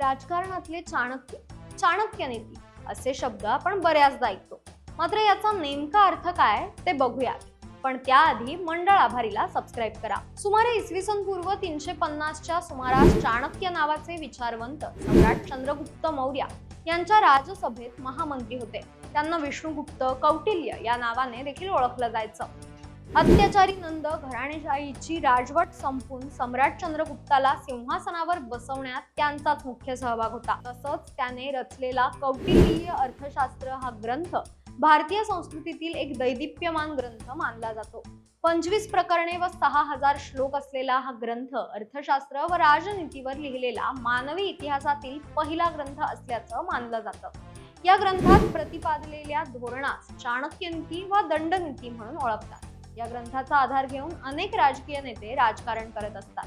राजकारणातले चाणक्य, चाणक्य नीती असे शब्द आपण बऱ्याचदा ऐकतो. मात्र याचा नेमका अर्थ काय ते बघूया. पण त्याआधी मंडळ आभारीला सबस्क्राईब करा. सुमारे इसवी सन पूर्व 350च्या सुमारास चाणक्य नावाचे विचारवंत सम्राट चंद्रगुप्त मौर्य यांच्या राजसभेत महामंत्री होते. त्यांना विष्णुगुप्त, कौटिल्य या नावाने देखील ओळखलं जायचं. अत्याचारी नंद घराणेशाहीची राजवट संपून सम्राट चंद्रगुप्ताला सिंहासनावर बसवण्यात त्यांचाच मुख्य सहभाग होता. तसंच त्याने रचलेला कौटिल्य अर्थशास्त्र हा ग्रंथ भारतीय संस्कृतीतील एक दैदिप्यमान ग्रंथ मानला जातो. 25 प्रकरणे व 6000 श्लोक असलेला हा ग्रंथ अर्थशास्त्र व राजनीतीवर लिहिलेला मानवी इतिहासातील पहिला ग्रंथ असल्याचं मानलं जातं. या ग्रंथात प्रतिपादलेल्या धोरणास चाणक्य नीती व दंडनीती म्हणून ओळखतात. या ग्रंथाचा आधार घेऊन अनेक राजकीय नेते राजकारण करत असतात.